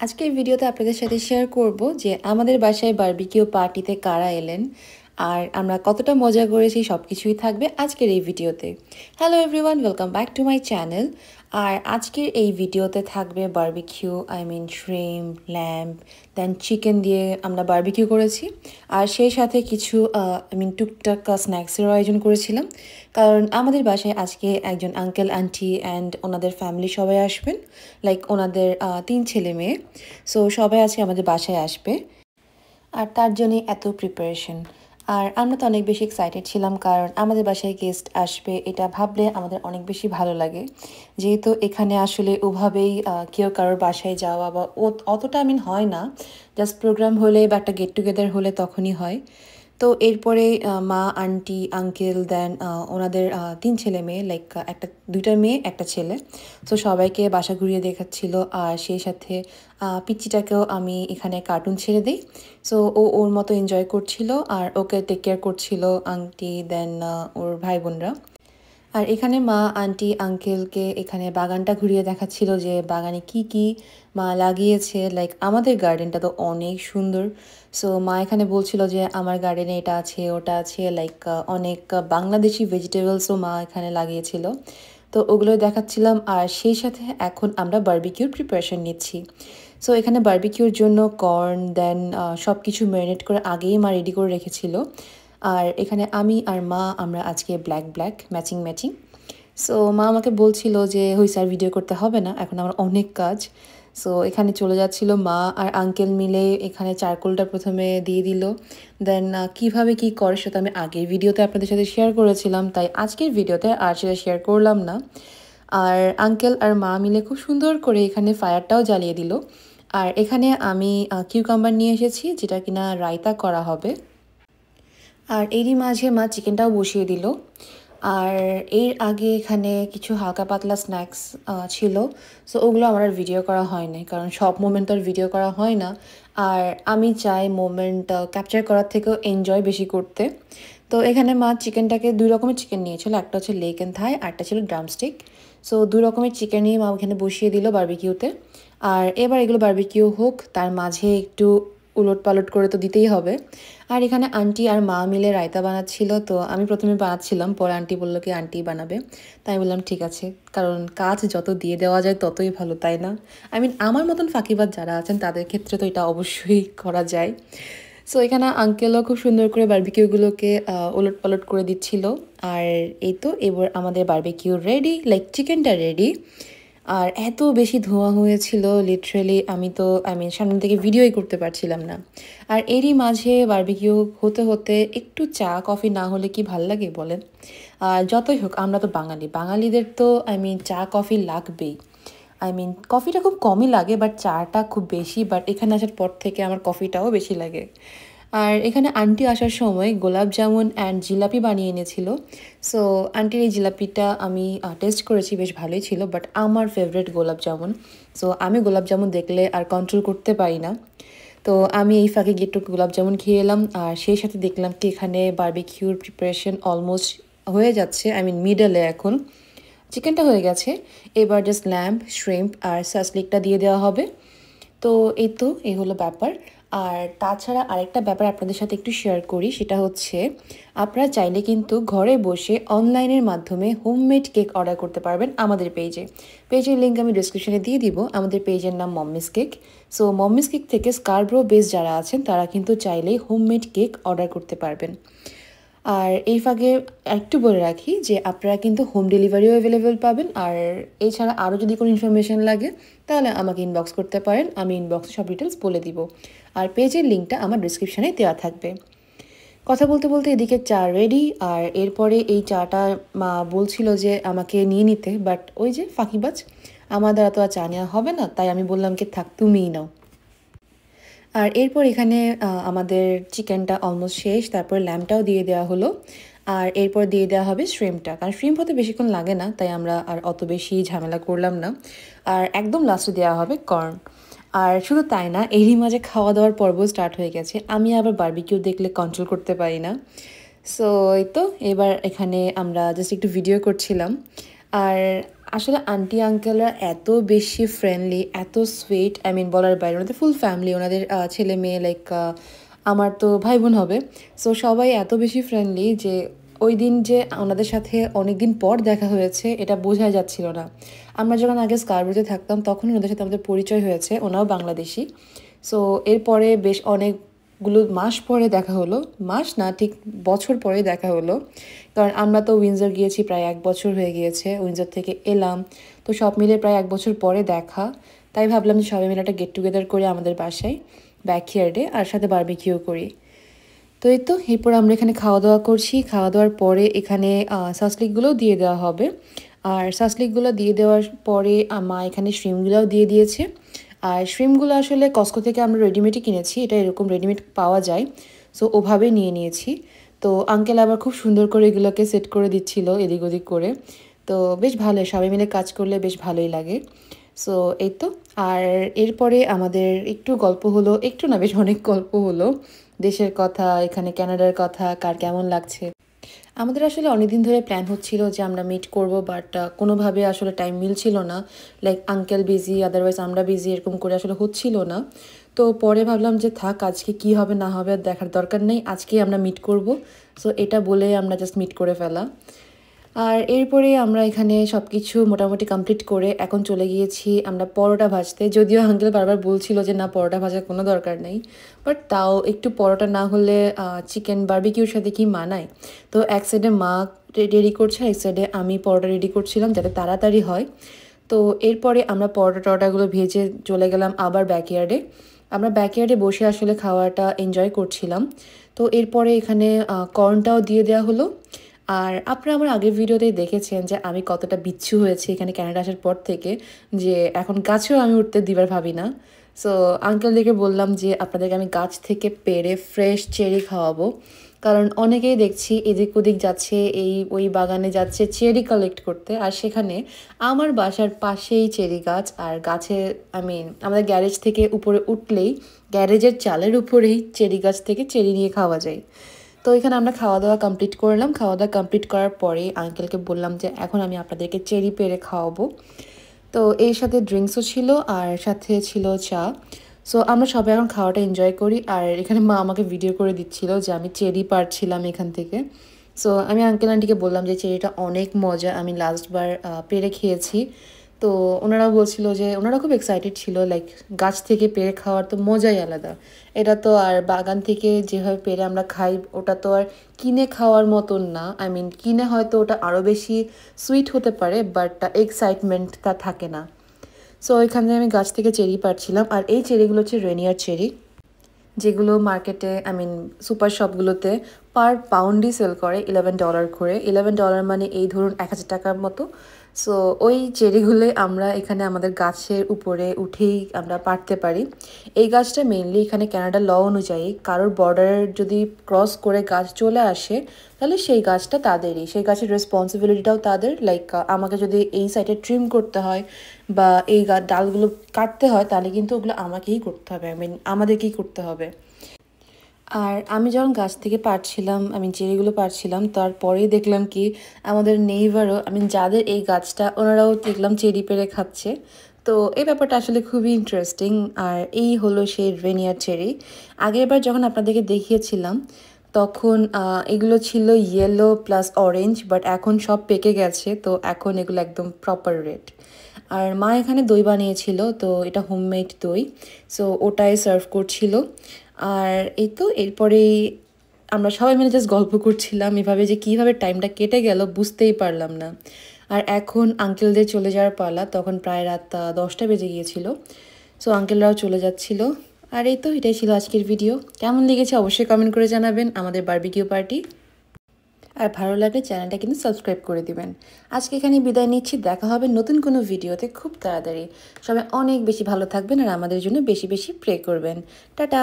আজকের ভিডিওতে আপনাদের সাথে শেয়ার করব যে আমাদের বাসায় বারবিকিউ পার্টিতে কারা এলেন আর আমরা কতটা মজা করেছি সবকিছুই থাকবে আজকের এই ভিডিওতে। Hello everyone, welcome back to my channel. আর আজকের এই ভিডিওতে থাকবে barbecue, shrimp, lamb, then chicken দিয়ে আমরা বারবিকিউ করেছি। আর সেই সাথে কিছু টুকটাক স্ন্যাক্সেরও আয়োজন করেছিলাম, কারণ আমাদের বাসায় আজকে একজন আঙ্কেল আন্টি অ্যান্ড ওনাদের ফ্যামিলি সবাই আসবেন, লাইক ওনাদের 3 ছেলে মেয়ে। সো সবাই আজকে আমাদের বাসায় আসবে আর তার জন্যই এত প্রিপারেশন। আর আমরা তো অনেক বেশি এক্সাইটেড ছিলাম, কারণ আমাদের বাসায় গেস্ট আসবে এটা ভাবলে আমাদের অনেক বেশি ভালো লাগে। যেহেতু এখানে আসলে ওভাবেই কেউ কারোর বাসায় যাওয়া বা অতটা হয় না, জাস্ট প্রোগ্রাম হলে বা একটা গেট টুগেদার হলে তখনই হয়। তো এরপরে মা, আন্টি, আঙ্কেল, দেন ওনাদের 3 ছেলে মেয়ে, লাইক দুইটা মেয়ে একটা ছেলে। তো সবাইকে বাসা ঘুরিয়ে দেখাচ্ছিল। আর সেই সাথে পিচ্চিটাকেও আমি এখানে কার্টুন ছেড়ে দিই। সো ও ওর মতো এনজয় করছিল আর ওকে টেক কেয়ার করছিল আন্টি, দেন ওর ভাই বোনরা। আর এখানে মা, আন্টি, আঙ্কেলকে এখানে বাগানটা ঘুরিয়ে দেখাচ্ছিল যে বাগানে কি কি মা লাগিয়েছে। লাইক আমাদের গার্ডেনটা তো অনেক সুন্দর। সো মা এখানে বলছিল যে আমার গার্ডেনে এটা আছে ওটা আছে, লাইক অনেক বাংলাদেশি ভেজিটেবলসও মা এখানে লাগিয়েছিল। তো ওগুলো দেখাচ্ছিলাম। আর সেই সাথে এখন আমরা বারবিকিউর প্রিপারেশন নিচ্ছি। সো এখানে বারবিকিউর জন্য কর্ন, দেন সব কিছু ম্যারিনেট করে আগেই মা রেডি করে রেখেছিল। আর এখানে আমি আর মা আমরা আজকে black black matching matching. So মা আমাকে বলছিল যে হইছে আর ভিডিও করতে হবে না, এখন আমার অনেক কাজ। সো এখানে চলে যাচ্ছিল মা আর আঙ্কেল মিলে এখানে চারকোলটা প্রথমে দিয়ে দিল। দেন কিভাবে কি করে সেটা আমি আগের ভিডিওতে আপনাদের সাথে শেয়ার করেছিলাম, তাই আজকের ভিডিওতে আর সেটা শেয়ার করলাম না। আর আঙ্কেল আর মা মিলে খুব সুন্দর করে এখানে ফায়ারটাও জ্বালিয়ে দিল। আর এখানে আমি কিউকাম্বার নিয়ে এসেছি, যেটা কিনা রায়তা করা হবে। আর এরই মাঝে মা চিকেনটাও বসিয়ে দিল। আর এর আগে এখানে কিছু হালকা পাতলা স্ন্যাক্স ছিল। সো ওগুলো আমার আর ভিডিও করা হয় নাই, কারণ সব মোমেন্ট তো আর ভিডিও করা হয় না। আর আমি চাই মোমেন্ট ক্যাপচার করার থেকেও এনজয় বেশি করতে। তো এখানে মা চিকেনটাকে 2 রকমের চিকেন নিয়েছিল, একটা হচ্ছে লেগ অ্যান্ড থাই, আরটা ছিল ড্রামস্টিক। সো 2 রকমের চিকেন নিয়ে মা ওখানে বসিয়ে দিল বারবিকিউতে। আর এবার এগুলো বারবিকিউ হোক, তার মাঝে একটু উলট পালট করে তো দিতেই হবে। আর এখানে আন্টি আর মা মিলে রায়তা বানাচ্ছিল। তো আমি প্রথমে বানাচ্ছিলাম, পরে আন্টি বললো কি আন্টি বানাবে। তাই আমি বললাম ঠিক আছে, কারণ কাজ যত দিয়ে দেওয়া যায় ততই ভালো, তাই না? আমার মতন ফাঁকিবাজ যারা আছেন তাদের ক্ষেত্রে তো এটা অবশ্যই করা যায়। সো এখানে আঙ্কেলও খুব সুন্দর করে বারবিকিউগুলোকে ওলট পালট করে দিচ্ছিল। আর এই তো এবার আমাদের বারবিকিউ রেডি, লাইক চিকেনটা রেডি। আর এত বেশি ধোঁয়া হয়েছিল, লিটারেলি আমি তো সামনে থেকে ভিডিওই করতে পারছিলাম না। আর এরই মাঝে বারবিকিউ হতে হতে একটু চা কফি না হলে কি ভাল লাগে বলেন? আর যতই হোক আমরা তো বাঙালি, বাঙালিদের তো চা কফি লাগবেই। কফিটা খুব কমই লাগে, বাট চাটা খুব বেশি। বাট এখানে আসার পর থেকে আমার কফিটাও বেশি লাগে। আর এখানে আন্টি আসার সময় গোলাপ জামুন অ্যান্ড জিলাপি বানিয়ে এনেছিল। সো আন্টির এই জিলাপিটা আমি টেস্ট করেছি, বেশ ভালোই ছিল। বাট আমার ফেভারিট গোলাপ জামুন। সো আমি গোলাপ জামুন দেখলে আর কন্ট্রোল করতে পারি না। তো আমি এই ফাঁকে গিয়ে একটু গোলাপ জামুন খেয়ে এলাম। আর সেই সাথে দেখলাম কি এখানে বারবিকিউর প্রিপারেশন অলমোস্ট হয়ে যাচ্ছে, মিডলে এখন। চিকেনটা হয়ে গেছে, এবার জাস্ট ল্যাম্প, শ্রিম্প আর সাসলিকটা দিয়ে দেওয়া হবে। তো এই হলো ব্যাপার। আর তাছাড়া আরেকটা ব্যাপার আপনাদের সাথে একটু শেয়ার করি, সেটা হচ্ছে আপনারা চাইলে কিন্তু ঘরে বসে অনলাইনের মাধ্যমে হোমমেড কেক অর্ডার করতে পারবেন আমাদের পেজের লিঙ্ক আমি ডিসক্রিপশনে দিয়ে দিব। আমাদের পেজের নাম মম্মিস কেক। সো মম্মিস কেক থেকে স্কারব্রো বেস যারা আছেন তারা কিন্তু চাইলেই হোমমেড কেক অর্ডার করতে পারবেন। আর এই ফাঁকে একটু বলে রাখি যে আপনারা কিন্তু হোম ডেলিভারিও অ্যাভেলেবেল পাবেন। আর এছাড়া আরও যদি কোনো ইনফরমেশন লাগে তাহলে আমাকে ইনবক্স করতে পারেন, আমি ইনবক্সে সব ডিটেলস বলে দিব। আর পেজের লিঙ্কটা আমার ডিসক্রিপশানে দেওয়া থাকবে। কথা বলতে বলতে এদিকে চা রেডি। আর এরপরে এই চাটা মা বলছিল যে আমাকে নিয়ে নিতে, বাট ওই যে ফাঁকিবাজ, আমার দ্বারা তো আর চা নেওয়া হবে না, তাই আমি বললাম কি থাক তুমিই নাও। আর এরপর এখানে আমাদের চিকেনটা অলমোস্ট শেষ, তারপর ল্যাম্পটাও দিয়ে দেওয়া হলো। আর এরপর দিয়ে দেওয়া হবে শ্রিম্পটা, কারণ শ্রিম্প হতে বেশিক্ষণ লাগে না, তাই আমরা আর অত বেশি ঝামেলা করলাম না। আর একদম লাস্টে দেওয়া হবে কর্ন। আর শুধু তাই না, এরই মাঝে খাওয়া দাওয়ার পর্ব স্টার্ট হয়ে গেছে। আমি আবার বারবিকিউ দেখলে কন্ট্রোল করতে পারি না। সো এই তো এবার এখানে আমরা জাস্ট একটু ভিডিও করছিলাম। আর আসলে আন্টি আঙ্কেলরা এত বেশি ফ্রেন্ডলি, এত সুইট, আই মিন বলার বাইরে। ওনাদের ফুল ফ্যামিলি, ওনাদের ছেলে মেয়ে, লাইক আমার তো ভাই বোন হবে। সো সবাই এত বেশি ফ্রেন্ডলি যে ওই দিন যে ওনাদের সাথে অনেক দিন পর দেখা হয়েছে এটা বোঝাই যাচ্ছিল না। আমরা যখন আগে স্কারবোতে থাকতাম তখন ওনাদের সাথে আমাদের পরিচয় হয়েছে, ওনাও বাংলাদেশি। সো এরপরে বেশ অনেকগুলো মাস পরে দেখা হলো, মাস না ঠিক বছর পরে দেখা হলো। কারণ আমরা তো উইন্ডসর গিয়েছি, প্রায় 1 বছর হয়ে গিয়েছে, উইন্ডসর থেকে এলাম। তো সব মিলে প্রায় 1 বছর পরে দেখা। তাই ভাবলাম যে সবাই মিলে একটা গেট টুগেদার করে আমাদের বাসায় ব্যাকইয়ার্ডে, আর সাথে বারবিকিউ করি। তো এই তো এরপর আমরা এখানে খাওয়া দাওয়া করছি। খাওয়া দাওয়ার পরে এখানে সাসলিকগুলোও দিয়ে দেওয়া হবে। আর সাসলিকগুলো দিয়ে দেওয়ার পরে মা এখানে শ্রিমগুলোও দিয়ে দিয়েছে। আর শ্রিমগুলো আসলে কস্কো থেকে আমরা রেডিমেডই কিনেছি, এটা এরকম রেডিমেড পাওয়া যায়। সো ওভাবে নিয়ে নিয়েছি। তো আঙ্কেল আবার খুব সুন্দর করে এগুলোকে সেট করে দিচ্ছিল এদিক ওদিক করে। তো বেশ ভালো, সবাই মিলে কাজ করলে বেশ ভালোই লাগে। সো এই তো। আর এরপরে আমাদের একটু গল্প হলো, একটু না বেশ অনেক গল্প হলো দেশের কথা, এখানে কানাডার কথা, কার কেমন লাগছে। আমাদের আসলে অনেকদিন ধরে প্ল্যান হচ্ছিল যে আমরা মিট করব, বাট কোনোভাবে আসলে টাইম মিলছিল না। লাইক আঙ্কেল বিজি, আদারওয়াইজ আমরা বিজি, এরকম করে আসলে হচ্ছিল না। তো পরে ভাবলাম যে থাক, আজকে কি হবে না হবে আর দেখার দরকার নেই, আজকেই আমরা মিট করব। সো এটা বলে আমরা জাস্ট মিট করে ফেলা। আর এরপরে আমরা এখানে সব কিছু মোটামুটি কমপ্লিট করে এখন চলে গিয়েছি আমরা পরোটা ভাজতে। যদিও আঙ্কেল বারবার বলছিল যে না, পরোটা ভাজার কোনো দরকার নেই, বাট তাও একটু পরোটা না হলে চিকেন বারবিকিউর সাথে কি মানায়। তো এক সাইডে মা রেডি করছে, এক সাইডে আমি পরোটা রেডি করছিলাম যাতে তাড়াতাড়ি হয়। তো এরপরে আমরা টরোটাগুলো ভেজে চলে গেলাম আবার ব্যাকইয়ার্ডে। আমরা ব্যাকইয়ার্ডে বসে আসলে খাওয়াটা এনজয় করছিলাম। তো এরপরে এখানে কর্নটাও দিয়ে দেওয়া হলো। আর আপনারা আমার আগের ভিডিওতেই দেখেছেন যে আমি কতটা বিচ্ছু হয়েছি এখানে কানাডা আসার পর থেকে, যে এখন গাছেও আমি উঠতে দিবার ভাবি না। সো আঙ্কেলদেরকে বললাম যে আপনাদেরকে আমি গাছ থেকে পেড়ে ফ্রেশ চেরি খাওয়াবো। কারণ অনেকেই দেখছি এদিক ওদিক যাচ্ছে, এই ওই বাগানে যাচ্ছে চেরি কালেক্ট করতে, আর সেখানে আমার বাসার পাশেই চেরি গাছ। আর গাছে আমি আমাদের গ্যারেজ থেকে উপরে উঠলেই গ্যারেজের চালের উপরেই চেরি গাছ থেকে চেরি নিয়ে খাওয়া যায়। তো এখানে আমরা খাওয়া দাওয়া কমপ্লিট করলাম। খাওয়া দাওয়া কমপ্লিট করার পরে আঙ্কেলকে বললাম যে এখন আমি আপনাদেরকে চেরি পেড়ে খাওয়াবো। তো এর সাথে ড্রিঙ্কসও ছিল আর সাথে ছিল চা। সো আমরা সবাই এখন খাওয়াটা এনজয় করি। আর এখানে মা আমাকে ভিডিও করে দিচ্ছিল যে আমি চেরি পাড়ছিলাম এখান থেকে। সো আমি আঙ্কেল আন্টিকে বললাম যে চেরিটা অনেক মজা, আমি লাস্টবার পেড়ে খেয়েছি। তো ওনারাও বলছিল যে ওনারা খুব এক্সাইটেড ছিল, লাইক গাছ থেকে পেড়ে খাওয়ার তো মজাই আলাদা। এটা তো আর বাগান থেকে যেভাবে পেড়ে আমরা খাই ওটা তো আর কিনে খাওয়ার মতন না। আই মিন কিনে হয়তো ওটা আরও বেশি সুইট হতে পারে, বাট এক্সাইটমেন্টটা থাকে না। সো এখানে আমি গাছ থেকে চেরি পাড়ছিলাম। আর এই চেরিগুলো হচ্ছে রেনিয়ার চেরি, যেগুলো মার্কেটে আই মিন সুপার শপগুলোতে পার পাউন্ডই সেল করে $11 করে। $11 মানে এই ধরুন 1000 টাকার মতো। সো ওই চেরিগুলো আমরা এখানে আমাদের গাছের উপরে উঠেই আমরা পাড়তে পারি। এই গাছটা মেইনলি এখানে কানাডার ল অনুযায়ী কারোর বর্ডার যদি ক্রস করে গাছ চলে আসে তাহলে সেই গাছটা তাদেরই, সেই গাছের রেসপন্সিবিলিটিটাও তাদের। লাইক আমাকে যদি এই সাইডে ট্রিম করতে হয় বা এই ডালগুলো কাটতে হয় তাহলে কিন্তু ওগুলো আমাকেই করতে হবে, আই মিন আমাদেরকেই করতে হবে। আর আমি যখন গাছ থেকে পাড়ছিলাম, আমি চেরিগুলো পাড়ছিলাম, তারপরেই দেখলাম কি আমাদের নেইবারও, আমি যাদের এই গাছটা ওনারাও দেখলাম চেরি পেড়ে খাচ্ছে। তো এই ব্যাপারটা আসলে খুবই ইন্টারেস্টিং। আর এই হলো সেই রেনিয়ার চেরি। আগেরবার যখন আপনাদেরকে দেখিয়েছিলাম তখন এগুলো ছিল ইয়েলো প্লাস অরেঞ্জ, বাট এখন সব পেকে গেছে, তো এখন এগুলো একদম প্রপার রেড। আর মা এখানে দই বানিয়েছিল, তো এটা হোমমেড দই, সো ওটাই সার্ভ করছিল। আর এই তো এরপরেই আমরা সবাই মিলে জাস্ট গল্প করছিলাম এভাবে, যে কীভাবে টাইমটা কেটে গেল বুঝতেই পারলাম না। আর এখন আঙ্কেলদের চলে যাওয়ার পালা, তখন প্রায় রাত 10টা বেজে গিয়েছিল। সো আঙ্কেলরাও চলে যাচ্ছিল। আর এই তো এটাই ছিল আজকের ভিডিও। কেমন লেগেছে অবশ্যই কমেন্ট করে জানাবেন আমাদের বারবিকিউ পার্টি। আর ভালো লাগলে চ্যানেলটা কিন্তু সাবস্ক্রাইব করে দিবেন। আজকে এখানে বিদায় নিচ্ছি, দেখা হবে নতুন কোনো ভিডিওতে খুব তাড়াতাড়ি। সবাই অনেক বেশি ভালো থাকবেন আর আমাদের জন্য বেশি বেশি প্রে করবেন। টাটা।